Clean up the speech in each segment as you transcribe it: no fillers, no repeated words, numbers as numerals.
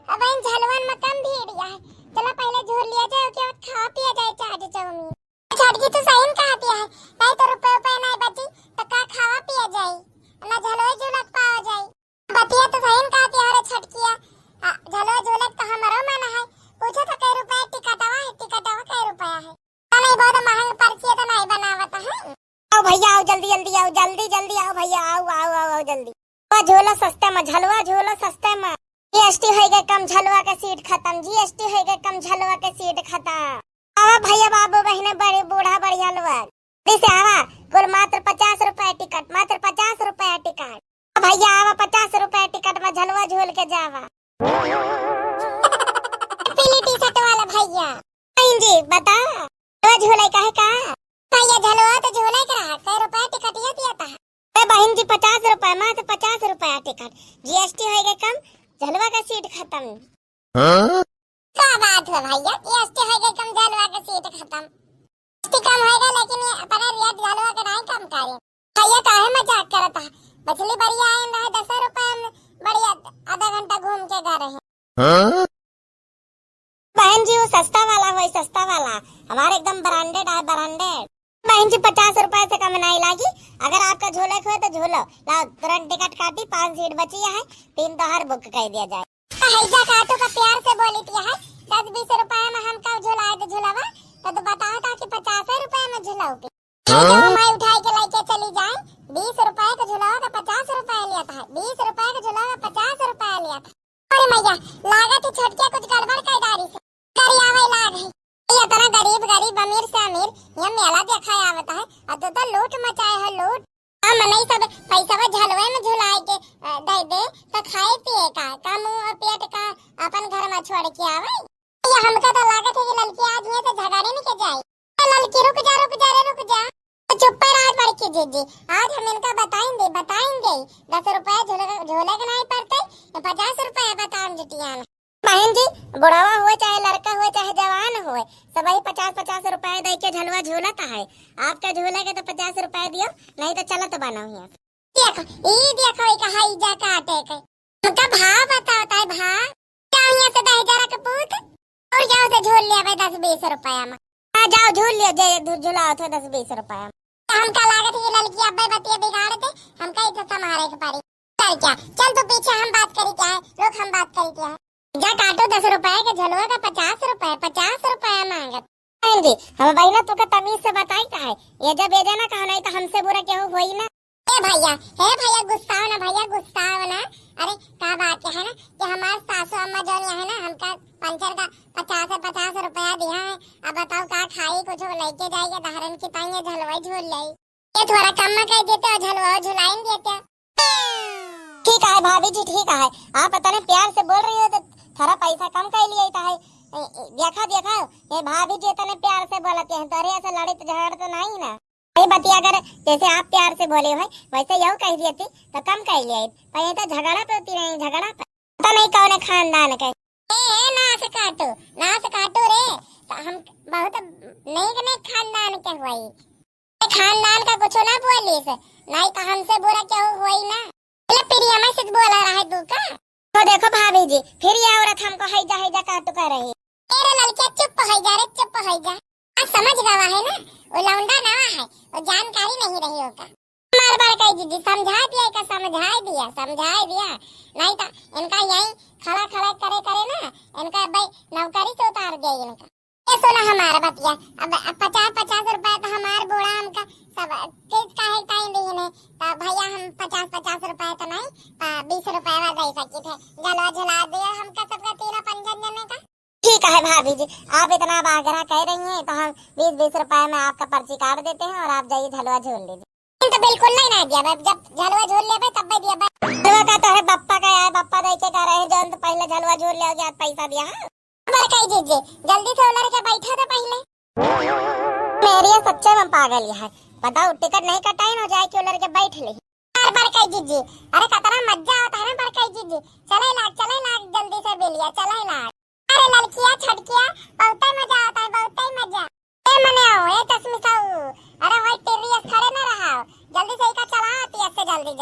अब इन झलवन में कम भीड़ है। चला पहले झोल लिया जाए उसके बाद खा पिया जाए चाट चाउमीन। छटकी तो सही कहती है, नहीं तो रुपए नहीं बची तो का खावा पिया जाए ना झलवे झुलक पाओ जाए। बतिया तो सही कहती है। अरे छटकिया झलवे झुलक तो हमारो मन है। पूछो तो कई रुपए टिकटवा है, टिकटवा कई रुपया है? तो नहीं बहुत महंग पर्ची तो नहीं बनावत है। आओ भैया आओ, जल्दी जल्दी आओ, जल्दी जल्दी आओ भैया, आओ आओ आओ, आओ जल्दी। झोला सस्ते में, झलवा झोला सस्ते में। जीएसटी हो गए कम, झलवा का सीट खत्म। जीएसटी हो गए कम, झलवा के सीट खत्म। आवा भैया बाबू बहने बड़े बूढ़ा बढ़िया लोग जैसे आवा। कुल मात्र 50 रुपए टिकट, मात्र 50 रुपए टिकट। भैया आवा 50 रुपए टिकट में झलवा झोल के जावा। पीली टी शर्ट वाला भैया जी बता झोला का है का? भैया झलवा तो झोला का है, कई रुपए टिकट ये दिया था। बहन जी 50 रुपए, मात्र 50 रुपए टिकट। जीएसटी हो गए कम, झलवा का सीट खत्म। क्या बात है भैया, जीएसटी हो गए कम, झलवा का सीट खत्म। जीएसटी कम होगा लेकिन ये अपना रेट झलवा का नहीं कम करे। भैया काहे मजाक करता है? मछली बढ़िया आए रहे 10 रुपए में बढ़िया आधा घंटा घूम के गए रहे। बहन जी वो सस्ता वाला हो, सस्ता वाला हमारे एकदम ब्रांडेड है, ब्रांडेड। बहन जी 50 रुपए से कम नहीं लागी। अगर आपका झोला हो तो झोलो लाओ, तुरंत टिकट काटी, 5 सीट बची है, 3 तो हर बुक कर दिया जाए। हैजा काटो का प्यार से बोली थी है 10-20 रुपए में हम का झोलाए तो झोलावा तो बताओ था कि 50 रुपए में झोलाओगे। मैं उठाई के लेके चली जाए 20 रुपए का झोलावा का 50 रुपए लिया था, 20 रुपए का झोलावा 50 रुपए लिया था। अरे मैया लागत छटके कुछ गड़बड़ कर डारी से करियावे लाग है। ये तना गरीब गरीब अमीर से अमीर ये मेला देखा आवता है। अब तो लूट मचाए है, लूट। हम नहीं सब पैसा में झलवे में झुलाए के दे दे तो खाए पिए का मुंह पेट का अपन घर में छोड़ के आवे। ये हमका तो लागत है कि लड़की आज में तो झगड़े नहीं के जाए। लड़की रुक जा रे रुक जा, तो चुप पर आज बढ़ के जी आज हम इनका बताएंगे 10 रुपए झोले के नहीं पड़ते, 50 रुपए बताओ जिटियान। बहन जी बुढ़ावा हो चाहे लड़का हो चाहे जवान हो, सब 50-50 रुपए दे के झलवा झूलता है। आपका झूलेगा तो 50 रुपए दियो, नहीं तो चलो तो बनो यहाँ। देखो देखो कहा जा काटे के उनका भाव बताता है। भाव जाओ यहाँ से 10,000 का पूत और जाओ से झूल लिया 10-20 रुपया में। जाओ झूल लिया झूला तो 10-20 रुपया में। हमका लागत है लड़की अब बतिया बिगाड़ दे, हमका इज्जत हमारे के पारी चल क्या। चल तो पीछे हम बात करी क्या है, लोग हम बात करी क्या है। जा काटो 10 रुपए के झलवा का 50 रुपए मांगत। जी हम बहना तो का तमीज से बताई का है, ये जब ये ना कहा नहीं तो हमसे बुरा क्यों होई ना। हे भैया गुस्साओ ना भैया, गुस्साओ ना। अरे का बात है ना कि हमारे सासू अम्मा जो है ना हमका पंचर का 50 रुपया दिया है। अब बताओ का खाई कुछ लेके जाएगा धारण की ताई झलवा झूल ले। ये थोड़ा कम में कह देते और झलवा झुलाएं देते। ठीक है भाभी जी ठीक है, आप पता नहीं प्यार से बोल रही हो तो थोड़ा पैसा कम कर लिया है। देखा ये भाभी जी तने प्यार से बोलते हैं तो ऐसे लड़े तो झगड़ तो नहीं ना। ये बतिया अगर जैसे आप प्यार से बोले हो वैसे यू कह दिए थी तो कम कर लिया पर ये तो झगड़ा पे होती नहीं, झगड़ा पता नहीं कौन खानदान के। नास काटो रे तो हम बहुत नहीं खानदान के हुई, खानदान का कुछ ना बोली से नहीं तो हमसे बुरा क्यों हुई ना। प्रिया में से बोला रहा है तू का तो देखो भाभी जी फिर ये औरत हमको हैजा काटू कर रही है। तेरे लड़के चुप हो जा आज समझ गवा है ना, वो लौंडा नवा है, वो जानकारी नहीं रही होगा। मार बार कही दीदी समझा दिया नहीं तो इनका यही खड़ा करे ना इनका भाई नौकरी से उतार दिया इनका। ये सुना हमारा बतिया अब 50 रुपए तो हमारे बूढ़ा हमका सब किस का है टाइम दी ने तो भैया हम 50 रुपए तो नहीं 20 रुपए में दे सकी थे। जलवा झुला दिया हमका सबका 13-15 जने का। ठीक है भाभी जी आप इतना आग्रह कह रही हैं तो हम 20-20 रुपए में आपका पर्ची काट देते हैं और आप जाइए झलवा झूल लीजिए। तो बिल्कुल नहीं ना दिया, जब झलवा झूल लिया तब भी दिया। झलवा का तो है बप्पा का है, बप्पा दे के कह रहे हैं जो तो पहले झलवा झूल लिया आज पैसा दिया। बार कह दीजिए जल्दी से उलर के बैठा था पहले। मेरी ये सच्चे में पागल है, बताओ टिकट नहीं कटाई हो जाए कि उलर के बैठ ले। बार कह दीजिए अरे कितना मजा आता है ना। बार कह दीजिए चले लाग जल्दी से बेलिया चले लाग। अरे लड़कियां छटकियां बहुत मजा आता है, बहुत ही मजा। ए मने आओ ए तस्मी साऊ अरे भाई तेरी खड़े ना रहा जल्दी से का चला आती है जल्दी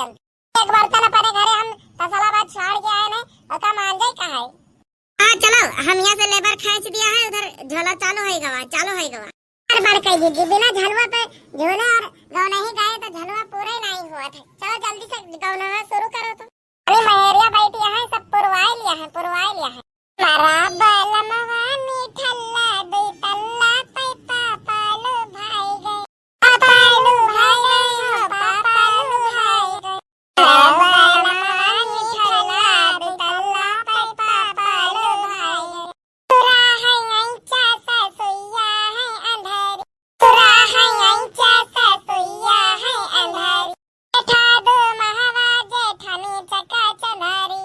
एक बार तने परे घरे हम तसलाबाद छोड़ के आए ने और का मान जाए का है। हम यहाँ से लेबर खींच दिया है, उधर झोला चालू है गवा। अरे बड़का दीदी बिना झलवा पे झोला और गाँव नहीं गए तो झलवा पूरा ही नहीं हुआ था। चलो जल्दी से गाँव शुरू करो तो। अरे महेरिया बैठी है, सब पुरवाई लिया है। मारा बलमवा मीठल्ला दे तल्ला पे पापालू भाई गए, पापालू भाई गए, पापालू भाई गए। मारा बलमवा मीठल्ला दे तल्ला पे पापालू भाई गए। तुरा है ऐचा ससुइया है अंधेरी, तुरा है ऐचा ससुइया है अंधेरी। बैठा दो महावा जेठानी चका चनारी,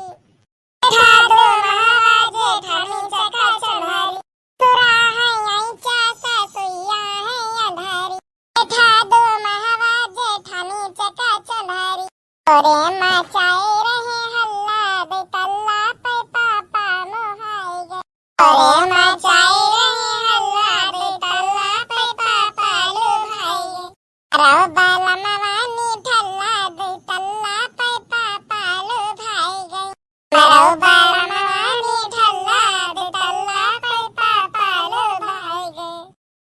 बैठा दो महावा जेठानी चका चनारी। तुरा है ऐचा ससुइया है अंधेरी, बैठा दो महावा जेठानी चका चनारी। तोरे मचाए रहे हल्ला दे तल्ला पे पापा मोहाई गए, तोरे मचाए रहे हल्ला दे तल्ला पे पापा लो भाई गए। रो बलमवा मीठल्ला दे तल्ला पे पापा लो भाई गए। रो बलमवा मीठल्ला दे तल्ला पे पापा लो भाई गए।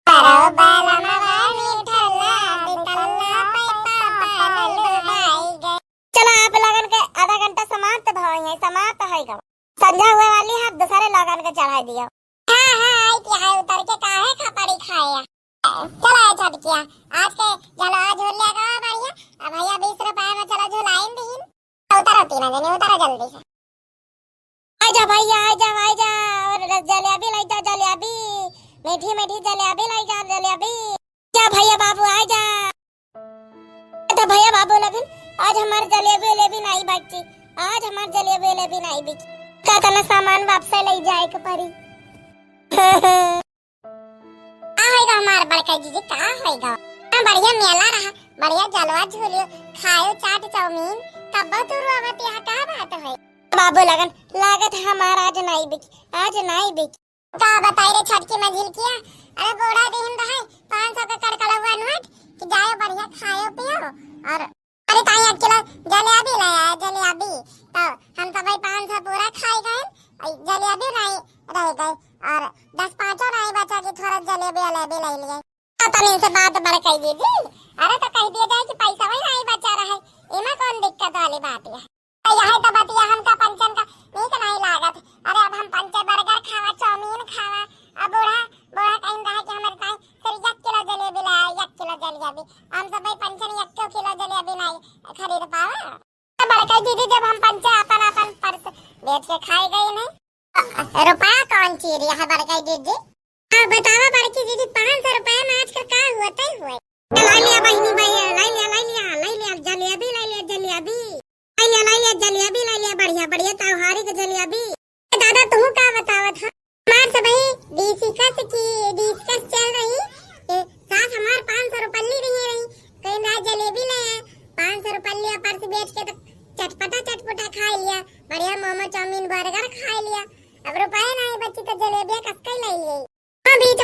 रो बलमवा मीठल्ला दे तल्ला पे पापा लो भाई गए। चलो आप लगन के आधा घंटा समाप्त है गवा। संध्या हुए वाली है, दूसरे लगन के चढ़ा दियो। हाँ आई क्या है, उतर के काहे खपड़ी खाया। चलो छटकिया आज के चलो आज झोलिया गवा बढ़िया। अब भैया 20 रुपए में चलो झोलाइन दीन। उतारो 3 जने, उतारो जल्दी से। आजा भैया आजा और जलेबी लाई जा, जलेबी मीठी जलेबी लाई जा, जलेबी। जा भैया बाबू आजा। तो भैया बाबू लगन आज हमार जलेबी नहीं बची, आज हमार जलेबी नहीं बिकी। का तना सामान वापस ले जाए के परी। आएगा हमार बड़का जीजी का होएगा। बढ़िया मेला रहा, बढ़िया जलवा झूलियो, खायो चाट चाउमीन, तब तो रुआवत यहाँ का बात है। बाबू लगन लागत हमार आज नहीं बिकी। का बताई रे छटकी में झिल किया। अरे बोड़ा दिन रहे 500 का कड़कड़वा नोट कि जाओ बढ़िया खायो पियो। और अरे ताई 1 किलो जलेबी लाया, जलेबी तो हम सब भाई 500 पूरा खाई गए, जलेबी नहीं रह गए और 10-5 नहीं बचा कि थोड़ा जलेबी ले लिए। तब इनसे बात बड़काई दीदी। अरे तो कह दिया जाए कि पैसा वही नहीं बचा रहा है, इमा कौन दिक्कत वाली बात है। यही तो बतिया हमका पंचन का नहीं लागत। अरे अब हम पंचे बर्गर खावा, चाउमीन खावा। अब बूढ़ा कहीं रहा कि हमारे पास सिर्फ 1 किलो जलेबी लाया, 1 किलो जलेबी। हम सब भाई पंचन 1 किलो जलेबी नहीं खरीद पावा। तो बड़का दीदी जब हम पंचे अपन पर्स बेच के खाए गए नहीं, रुपया कौन चीज है बड़का दीदी। हाँ बतावा बड़की दीदी, 500 रुपए में आजकल का होता ही हुआ। ला लिया बहनी भैया, ला लिया जलेबी, बढ़िया त्योहारी के जलेबी। दादा तू का बतावत है। हमार सब डिस्कस चल रही। सास हमार 500 रुपये रही, कहीं ना जलेबी ले 500 रुपये पर्स बेच के तो चटपटा खा लिया, बढ़िया मोमो चाउमीन बर्गर खा लिया। अब रुपये नहीं बची तो जलेबिया कसके ले लिए। हाँ बीच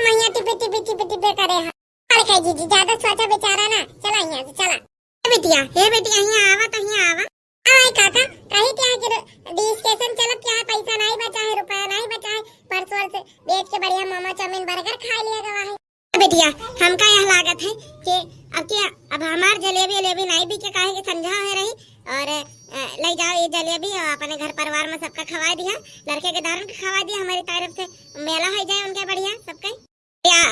में टिपे करे है। अरे जीजी ज्यादा सोचा बेचारा ना। चला यहाँ से चला। हे बेटिया यहाँ आवा। आए काका कहीं क्या कि डिस्कशन चलो क्या पैसा नहीं बचा है, रुपया नहीं बचा है, पर्स वर्स बेच के बढ़िया मोमो चाउमीन बर्गर खा लिया गवा है। बेटिया हमका यह लागत है कि अब हमार जलेबी नहीं भी के काहे के समझा है रही और ले जाओ ये जलेबी और अपने घर परिवार में सबका खवा दिया, लड़के के दारन खवा दिया। हमारी तरफ से मेला हो जाए उनके बढ़िया सबका।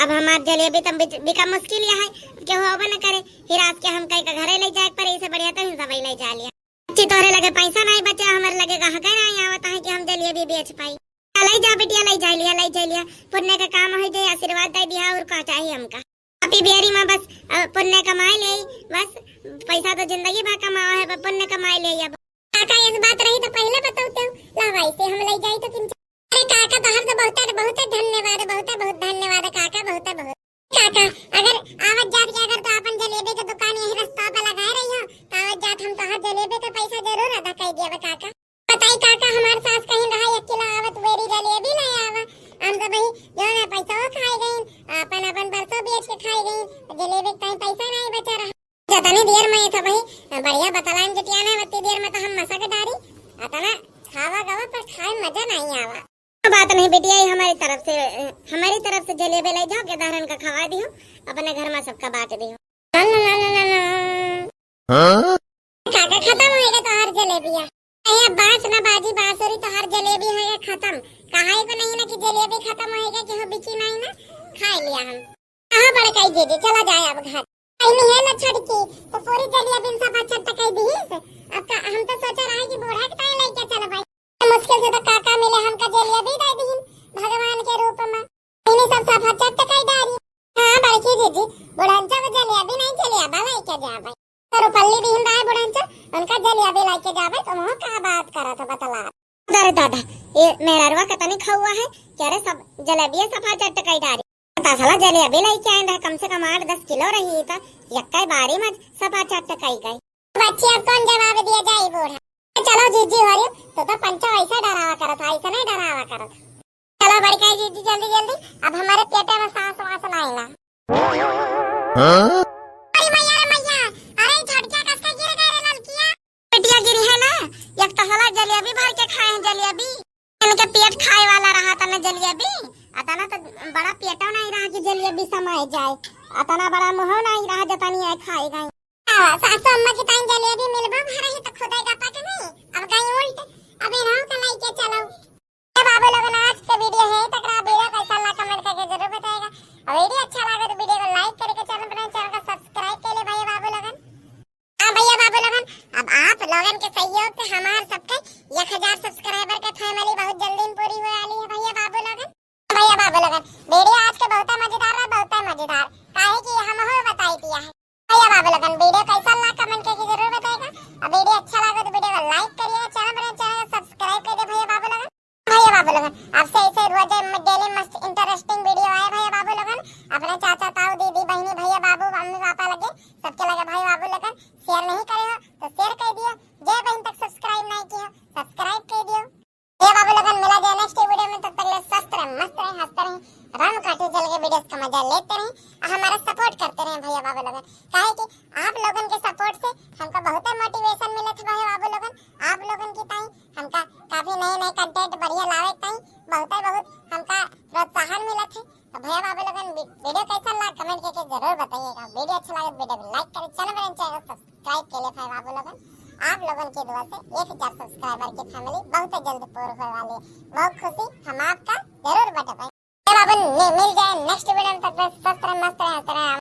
अब हमार जलेबी तब बिका मुश्किल है कि होबे न करे। फिर आज के हम कहीं का घरे ले जाए पर इसे बढ़िया तो सब ले जा लिया। अच्छी तोरे लगे पैसा नहीं बचा, हमारे लगे कहा नहीं आवता है कि हम जलेबी बेच पाई। ले जा बेटिया, ले जा लिया। पुण्य का काम हो जाए, आशीर्वाद दे दिया और का चाहिए हमका। अपनी बिहारी में बस पुण्य कमाए ले, बस पैसा तो जिंदगी भर कमावा है, पुण्य कमाए ले। अब काका इस बात रही तो पहले बताते ला भाई से हम ले जाए तो किन। अरे काका तो हर से बहुत धन्यवाद, बहुत धन्यवाद काका, बहुत काका। अगर आवत जात के अगर तो अपन जलेबी की दुकान यही रास्ता पे लगाए रही हो तो आवत जात हम तो हर जलेबी का पैसा जरूर अदा कर दिया काका। बताई काका हमारे सास कहीं रहा 1 किलो आवत वेरी जलेबी नहीं आवा। हम तो भाई जो ना पैसा खाए गई, अपन बरसों बेच के खाए गई, जलेबी का पैसा नहीं बचा रहा। जतनी देर में था भाई बढ़िया बतलान जटियाना, उतनी देर में तो हम मसा के डारी अतना खावा गवा पर खाए मजा नहीं आवा। बात नहीं बेटिया, ये हमारी तरफ से जलेबी ले जाओ के दाहरन का खवा दियो, अपने घर में सबका बांट दियो। काका खत्म होएगा तो हर जलेबिया, अरे बांस ना बाजी बांसुरी तो हर जलेबी होएगा खत्म। कहाई को नहीं ना कि जलेबी खत्म होएगा कि हो बिची नहीं ना, खा लिया हम। कहाँ बड़े कई दे दे, चला जाए अब घर। नहीं है ना छड़की तो पूरी जलेबी सब अच्छा टकाई दी है। अब हम तो सोच रहा है कि बूढ़ा के ताई लेके चल भाई, मुश्किल से तो काका मिले हमका जलेबी दे दी भगवान के रूप में। इन्हीं सब सब अच्छा टकाई डारी। हां बड़की दीदी बुढ़ांचा को जलेबी नहीं जलेबा लेके जा भाई, तो पल्ली भी हिंदा है बुढ़ांचा उनका जलेबी लेके जा भाई। तुम का बात करा था बतला। अरे दादा ये मेरा रुआ कता नहीं खावा है क्या रे, सब जलेबी सफा टकाई डारी। पता चला जलेबी लेके आए कम से कम 8-10 किलो रही था, यक्का बारी में सफा टकाई गई। बच्ची अब कौन जवाब दिया जाए बूढ़ा। चलो जीजी हो रही तो पंचा ऐसा डरावा करा था, ऐसा नहीं डरावा करा था। चलो बड़ी कही जीजी जल्दी जल्दी, अब हमारे पेटे में सांस वास नहीं ना। अरे मैया अरे झटका कसका गिर गए रे लड़कियां। पेटिया गिरी है ना, एक तो हला जलेबी भर के खाए हैं जलेबी, इनके पेट खाए वाला रहा था ना जलेबी, अतना तो बड़ा पेटा नहीं रहा कि जलेबी समाए जाए, अतना बड़ा मुंह नहीं रहा जतनी है खाए गई। सासू अम्मा की ताई जलेबी मिलबा भरा ही तो खुदाई का पक नहीं, अब गई उल्ट अब इन्हों का लेके चलो। ये बाबू लोगों आज का वीडियो है तकरा वीडियो कैसा लगा कमेंट करके जरूर बताएगा, और वीडियो अच्छा लगा तो वीडियो को लाइक करके चैनल को सब्सक्राइब कर ले भैया बाबू लोगन। हां भैया बाबू लोगन, अब आप लोगन के सहयोग से हमार सबके 1000 सब्सक्राइबर के फैमिली बहुत जल्दी पूरी हो वाली है भैया बाबू लोगन। भैया बाबू लोगन वीडियो आज के बहुत मजेदार है, बहुत मजेदार काहे कि हम हो बताई दिया है भैया बाबू लोगन। वीडियो कैसा लगा कमेंट करके जरूर बताएगा, और वीडियो अच्छा लगा तो वीडियो को लाइक करिए, चैनल को सब्सक्राइब कर दे भैया बाबू लोगन। भैया बाबू लोगन आपसे ऐसे रोज डेली मस्त इंटरेस्टिंग वीडियो आए भैया बाबू लोगन, अपने चाचा ताऊ दीदी बहनी भैया बाबू मम्मी पापा लगे सबके लगे भैया बाबू लोगन। शेयर नहीं करे हो तो शेयर कर दियो, जय बहन तक सब्सक्राइब नहीं किया सब्सक्राइब कर दियो भैया बाबू लोगन। मिला जाए नेक्स्ट वीडियो में, तब तक ले स्वस्थ रहे मस्त रहे हंसते रहे राम काटे चल के वीडियोस का मजा लेते रहे और हमारा सपोर्ट करते रहे भैया बाबू लोगन। काहे कि आप लोगन के सपोर्ट से हमको बहुत मोटिवेशन मिले थे भैया बाबू लोगन। आप लोगन की ताई हमका काफी नए कंटेंट बढ़िया लावे ताई बहुत हमका प्रोत्साहन मिला थे। तो भैया बाबू लोगन वीडियो कैसा लगा कमेंट करके जरूर बताइएगा, वीडियो अच्छा लगा तो वीडियो को लाइक करें, चैनल को सब्सक्राइब कर ले भैया बाबू लोगन। आप लोगन की दुआ से 1000 सब्सक्राइबर की फैमिली बहुत जल्द पूरी होने वाली है, बहुत खुशी हम आपका जरूर बता पाए। मिल जाए नेक्स्ट वीडियो में, तक स्वस्थ रहे मस्त रहे।